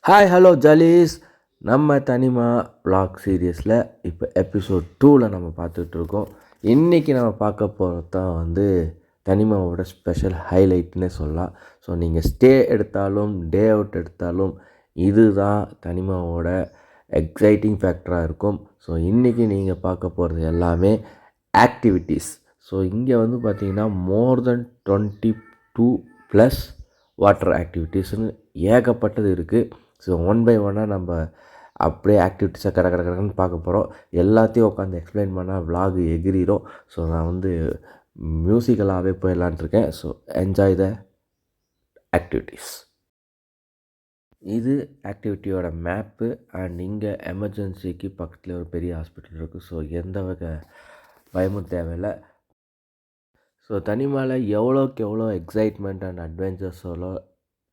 Hi hello ஜாலிஸ். நம்ம தனிமா vlog சீரியஸில் இப்போ episode 2ல் நம்ம பார்த்துட்ருக்கோம். இன்றைக்கி நம்ம பார்க்க போகிறது தான் தனிமாவோட ஸ்பெஷல் ஹைலைட்னே சொல்லலாம். ஸோ நீங்கள் ஸ்டே எடுத்தாலும் டே அவுட் எடுத்தாலும் இதுதான் தனிமாவோட எக்ஸைட்டிங் ஃபேக்டராக இருக்கும். ஸோ இன்றைக்கி நீங்கள் பார்க்க போகிறது எல்லாமே ஆக்டிவிட்டீஸ். ஸோ இங்கே பார்த்திங்கன்னா மோர் தென் 22+ வாட்டர் ஆக்டிவிட்டீஸ்னு ஏகப்பட்டது இருக்குது. ஸோ ஒன் பை ஒன்னாக நம்ம அப்படியே ஆக்டிவிட்டீஸாக கடன்னு பார்க்க போகிறோம். எல்லாத்தையும் உட்காந்து எக்ஸ்பிளைன் பண்ணால் விலாக் எகிரிடும். ஸோ நான் மியூசிக்கலாகவே போயிடலான் இருக்கேன். So enjoy the activities. இது ஆக்டிவிட்டியோட மேப்பு. அண்ட் இங்கே எமர்ஜென்சிக்கு பக்கத்தில் ஒரு பெரிய ஹாஸ்பிட்டல் இருக்குது. ஸோ எந்த வகை பயமும் தேவையில்லை. ஸோ தனிமாவில் எவ்வளோக்கு எவ்வளோ எக்ஸைட்மெண்ட் அண்ட் அட்வென்ச்சர்ஸோட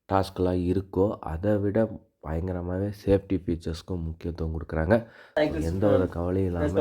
டாஸ்க்லாம் இருக்கோ அதை விட பயங்கரமாகவே சேஃப்டி ஃபீச்சர்ஸ்க்கும் முக்கியத்துவம் கொடுக்குறாங்க. எந்த ஒரு கவலையும் இல்லாமல்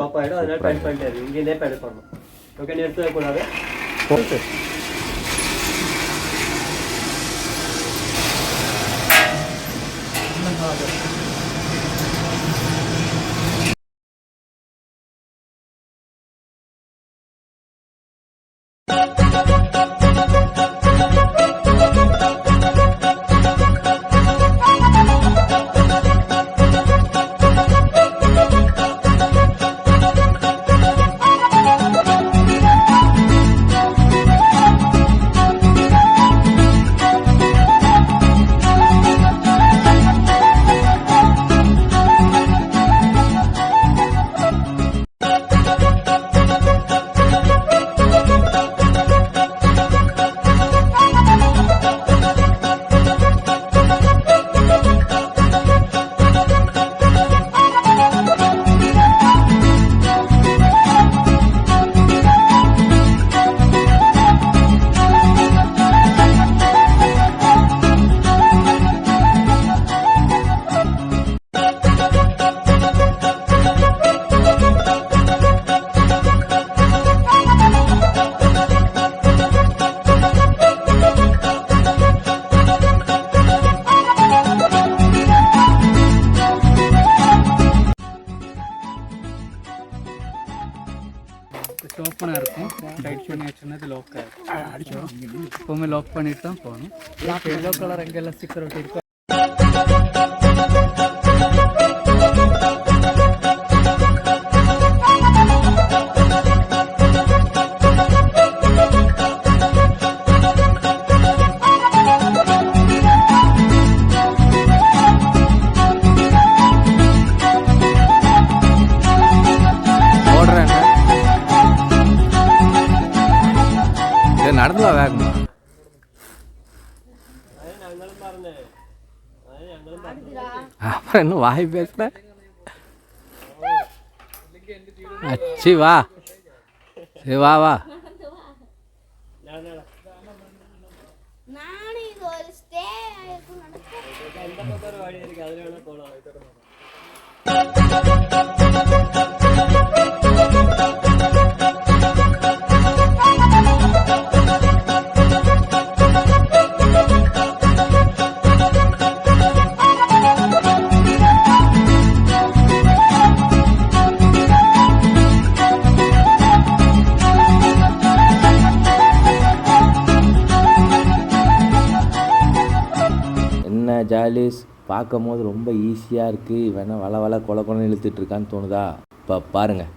ஓப்பனாக இருக்கும். டைட் பண்ணி வச்சோன்னா லாக் ஆகிடும். எப்போவுமே லாக் பண்ணிட்டு தான் போகணும். எல்லோ கலர் எங்கெல்லாம் ஸ்டிக்கர் ஒட்டி இருக்கும். நடந்துவா வேகமா. அப்புறம் இன்னும் வாய் பேசுற. அச்சி வா சரி வா வா. ஜாலிஸ் பார்க்கும் போது ரொம்ப ஈஸியாக இருக்குது. வேணா வள கொலை இழுத்துட்ருக்கான்னு தோணுதா? இப்போ பாருங்கள்.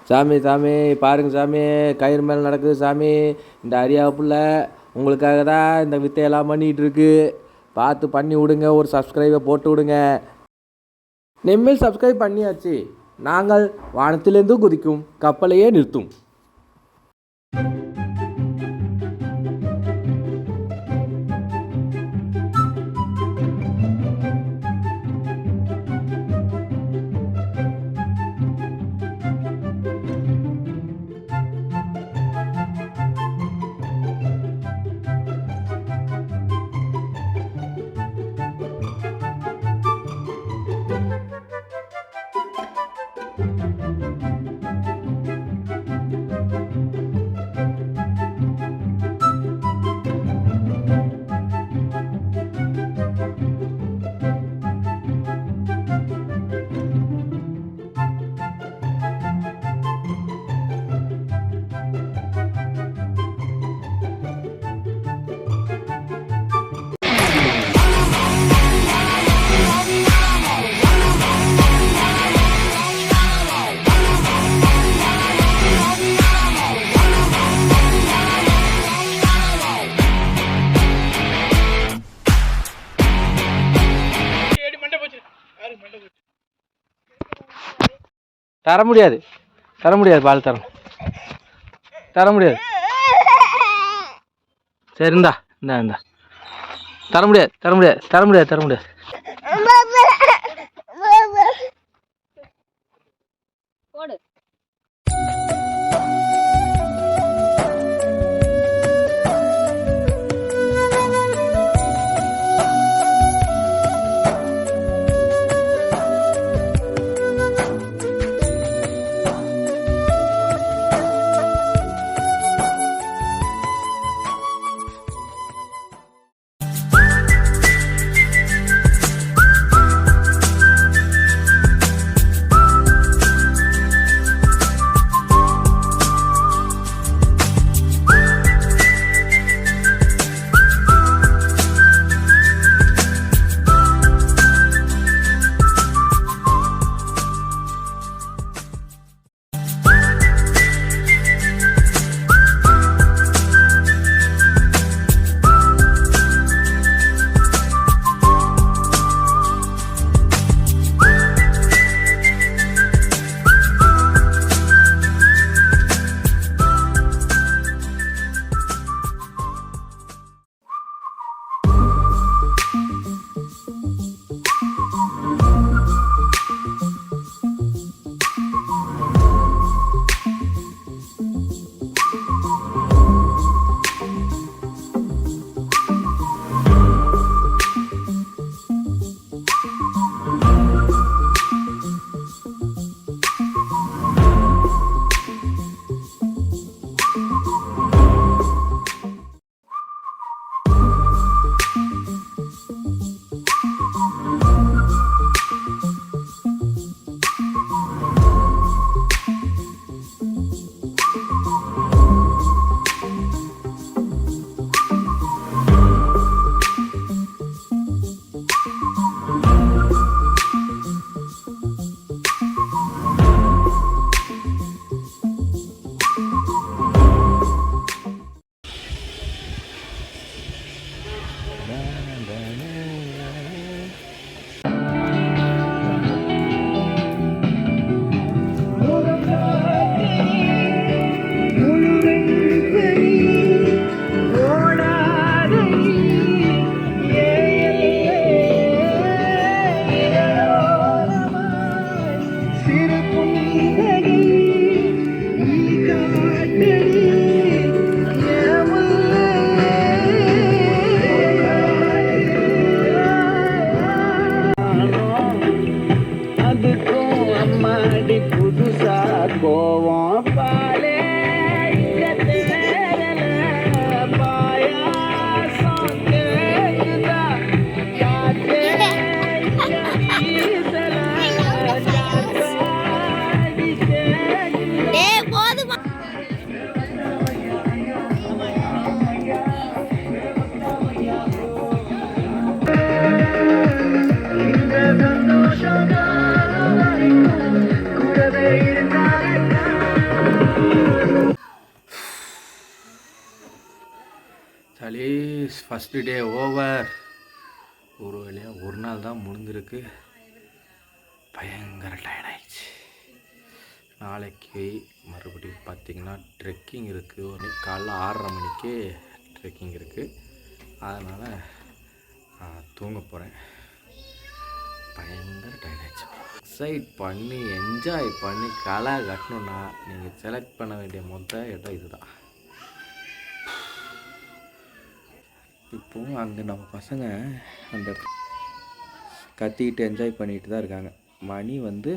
சாமி சாமி பாருங்க சாமி, கயிறு மேலே நடக்குது சாமி. இந்த அரியா புள்ள உங்களுக்காக தான் இந்த வித்தையெல்லாம் பண்ணிகிட்டு இருக்கு. பார்த்து பண்ணி விடுங்க, ஒரு சப்ஸ்கிரைபை போட்டு விடுங்க. நெம்மில் சப்ஸ்கிரைப் பண்ணியாச்சு. நாங்கள் வானத்திலிருந்து குதிக்கும் கப்பலையே நிறுத்தும். தர முடியாது, தர முடியாது, பால் தர முடியாது. சரி இந்தா இந்தா இந்தா, தர முடியாது தர முடியாது தர முடியாது தர முடியாது. First day over. ஒரு வழியாக ஒரு நாள் தான் முடிஞ்சிருக்கு. பயங்கர டயர்டாயிடுச்சு. நாளைக்கு மறுபடியும் பார்த்திங்கன்னா ட்ரெக்கிங் இருக்குது. ஒரு காலைல 6:30 மணிக்கு ட்ரெக்கிங் இருக்குது. அதனால் தூங்க போகிறேன். பயங்கர டயர்டாயிடுச்சு. எக்ஸைட் பண்ணி என்ஜாய் பண்ணி களை கட்டணுன்னா நீங்கள் செலக்ட் பண்ண வேண்டிய இடம் இதுதான். இப்போது அங்கே நம்ம பசங்க அந்த கத்திக்கிட்டு என்ஜாய் பண்ணிட்டு தான் இருக்காங்க. மணி வந்து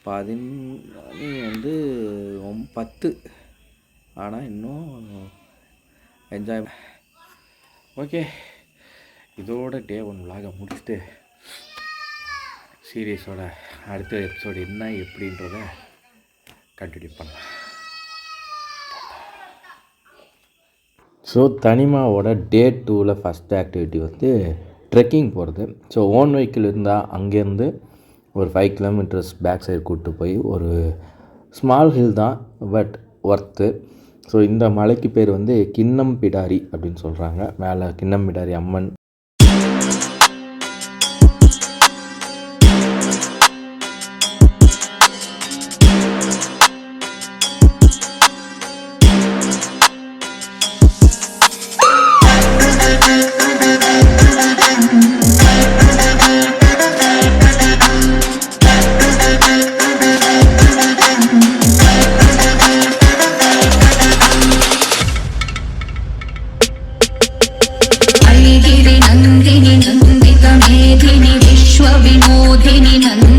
10. ஆனால் இன்னும் என்ஜாய். ஓகே, இதோட டே 1 vlog முடிச்சுட்டு சீரியஸோட அடுத்த எபிசோடு என்ன எப்படின்றத கண்டினியூ பண்ணலாம். ஸோ தனிமாவோட டே 2ல் ஃபஸ்ட் ஆக்டிவிட்டி வந்து ட்ரெக்கிங் போகிறது. ஸோ ஓன் வெஹிக்கிள் இருந்தால் அங்கேருந்து ஒரு 5 kilometers பேக் சைடு கூப்பிட்டு போய் ஒரு ஸ்மால் ஹில் தான், பட் ஒர்த்து. ஸோ இந்த மலைக்கு பேர் வந்து கிண்ணம் பிடாரி அப்படின்னு சொல்கிறாங்க. மேலே கிண்ணம் பிடாரி அம்மன். नंदिनी नंदित मेधिनी विश्व विनोदिनी नंदिनी